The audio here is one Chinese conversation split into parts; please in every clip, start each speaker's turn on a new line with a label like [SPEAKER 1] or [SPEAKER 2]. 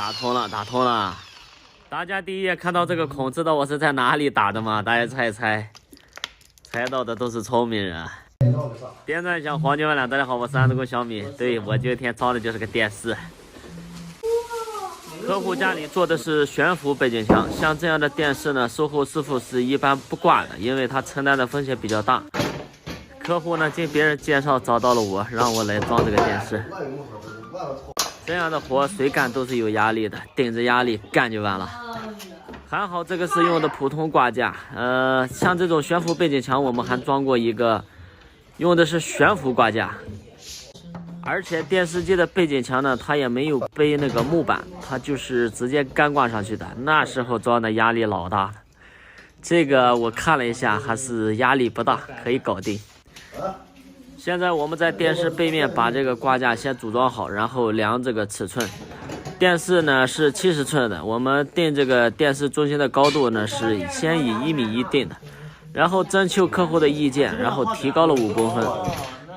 [SPEAKER 1] 打通了，打通了。大家第一眼看到这个孔，知道我是在哪里打的吗？大家猜一猜，猜到的都是聪明人。点赞一下黄金万两，大家好，我是安德公小米。对，我今天装的就是个电视。客户家里做的是悬浮背景墙，像这样的电视呢，售后师傅是一般不挂的，因为它承担的风险比较大。客户呢，经别人介绍找到了我，让我来装这个电视。这样的活谁干都是有压力的，顶着压力干就完了。还好这个是用的普通挂架，像这种悬浮背景墙，我们还装过一个，用的是悬浮挂架。而且电视机的背景墙呢，它也没有背那个木板，它就是直接干挂上去的。那时候装的压力老大了，这个我看了一下，还是压力不大，可以搞定。现在我们在电视背面把这个挂架先组装好，然后量这个尺寸。电视呢是70寸的，我们定这个电视中心的高度呢是先以1.1米定的，然后征求客户的意见，然后提高了5公分。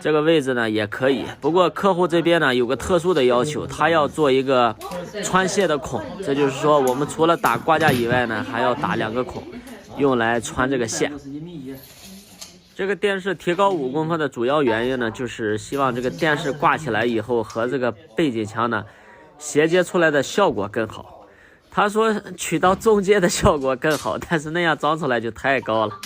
[SPEAKER 1] 这个位置呢也可以，不过客户这边呢有个特殊的要求，他要做一个穿线的孔，这就是说我们除了打挂架以外呢，还要打2个孔，用来穿这个线。这个电视提高5公分的主要原因呢，就是希望这个电视挂起来以后和这个背景墙呢衔接出来的效果更好。他说取到中间的效果更好，但是那样装出来就太高了。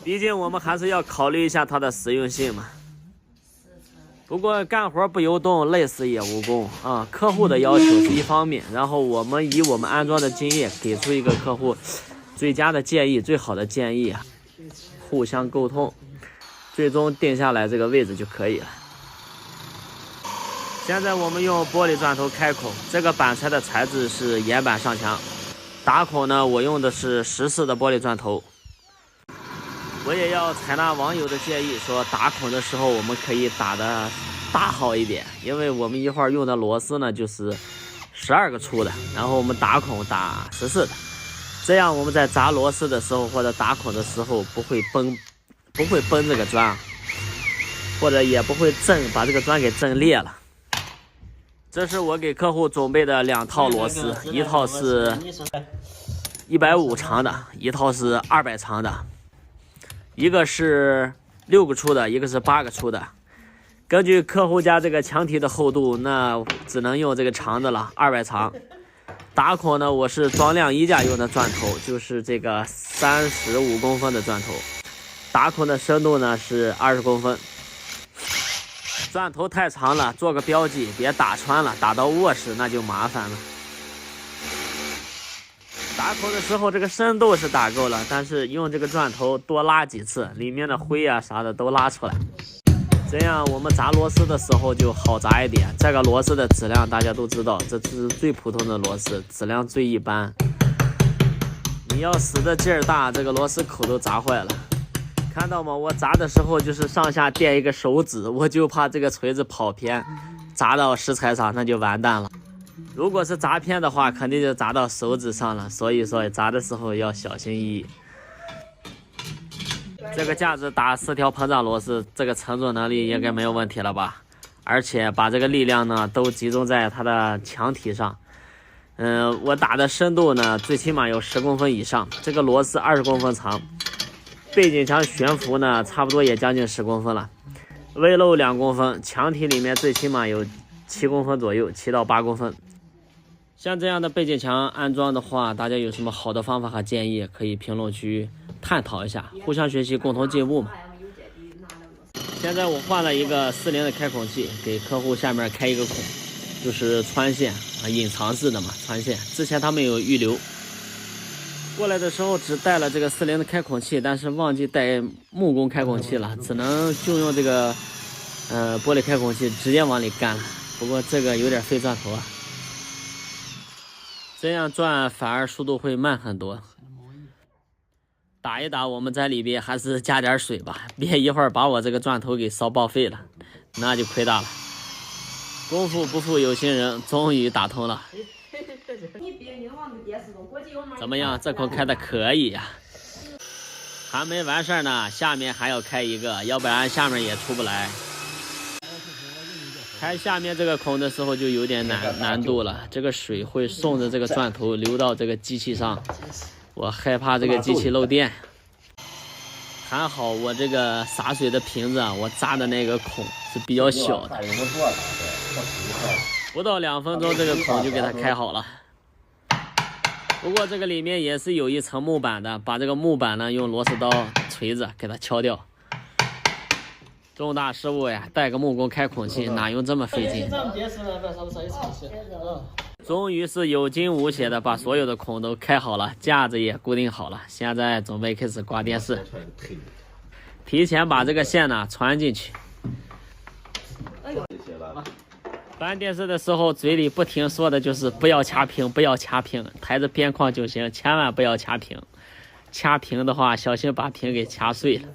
[SPEAKER 1] 毕竟我们还是要考虑一下它的实用性嘛。不过干活不由动，累死也无功啊。客户的要求是一方面，然后我们以我们安装的经验给出一个客户最佳的建议，最好的建议，互相沟通，最终定下来这个位置就可以了。现在我们用玻璃钻头开孔，这个板材的材质是岩板上墙，打孔呢我用的是14的玻璃钻头。我也要采纳网友的建议，说打孔的时候我们可以打的大号一点，因为我们一会儿用的螺丝呢就是12个粗的，然后我们打孔打14的，这样我们在砸螺丝的时候或者打孔的时候不会崩这个砖，或者也不会把这个砖给震裂了。这是我给客户准备的2套螺丝，一套是150长的，一套是200长的。一个是6个粗的，一个是8个粗的。根据客户家这个墙体的厚度，那只能用这个长的了，200长。打孔呢，我是装晾衣架用的钻头，就是这个35公分的钻头。打孔的深度呢是20公分。钻头太长了，做个标记，别打穿了，打到卧室那就麻烦了。打孔的时候这个深度是打够了，但是用这个钻头多拉几次，里面的灰啊啥的都拉出来，这样我们砸螺丝的时候就好砸一点。这个螺丝的质量大家都知道，这是最普通的螺丝，质量最一般。你要使的劲儿大，这个螺丝口都砸坏了。看到吗？我砸的时候就是上下垫一个手指，我就怕这个锤子跑偏，砸到石材上那就完蛋了。如果是砸偏的话，肯定就砸到手指上了，所以说砸的时候要小心翼翼。这个架子打4条膨胀螺丝，这个承重能力应该没有问题了吧？而且把这个力量呢都集中在它的墙体上。我打的深度呢最起码有10公分以上，这个螺丝20公分长，背景墙悬浮呢差不多也将近10公分了，微漏2公分，墙体里面最起码有7公分左右，7到8公分。像这样的背景墙安装的话，大家有什么好的方法和建议，可以评论区探讨一下，互相学习，共同进步嘛。现在我换了一个40的开孔器，给客户下面开一个孔，就是穿线啊，隐藏式的嘛，穿线。之前他们有预留，过来的时候只带了这个40的开孔器，但是忘记带木工开孔器了，只能就用这个玻璃开孔器直接往里干了。不过这个有点费钻头啊。这样转反而速度会慢很多。打一打，我们在里边还是加点水吧，别一会儿把我这个钻头给烧报废了，那就亏大了。功夫不负有心人，终于打通了。怎么样？这口开的可以呀。还没完事儿呢，下面还要开一个，要不然下面也出不来。开下面这个孔的时候就有点难度了，这个水会顺着这个钻头流到这个机器上，我害怕这个机器漏电。还好我这个洒水的瓶子啊，我扎的那个孔是比较小的，不到2分钟这个孔就给它开好了。不过这个里面也是有一层木板的，把这个木板呢用螺丝刀、锤子给它敲掉。重大失误呀！带个木工开孔器，哪用这么费劲？终于是有惊无险的把所有的孔都开好了，架子也固定好了。现在准备开始挂电视，提前把这个线呢穿进去。搬电视的时候嘴里不停说的就是不要掐屏，不要掐屏，抬着边框就行，千万不要掐屏。掐屏的话，小心把屏给掐碎了。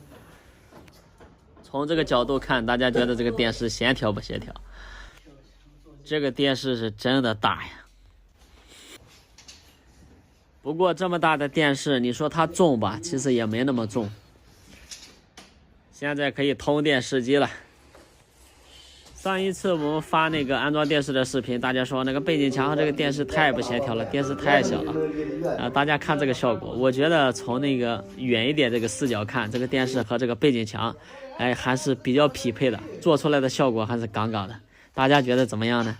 [SPEAKER 1] 从这个角度看，大家觉得这个电视协调不协调？这个电视是真的大呀。不过这么大的电视，你说它重吧，其实也没那么重。现在可以通电试机了。上一次我们发那个安装电视的视频，大家说那个背景墙和这个电视太不协调了，电视太小了。大家看这个效果，我觉得从那个远一点这个视角看，这个电视和这个背景墙，还是比较匹配的，做出来的效果还是杠杠的。大家觉得怎么样呢？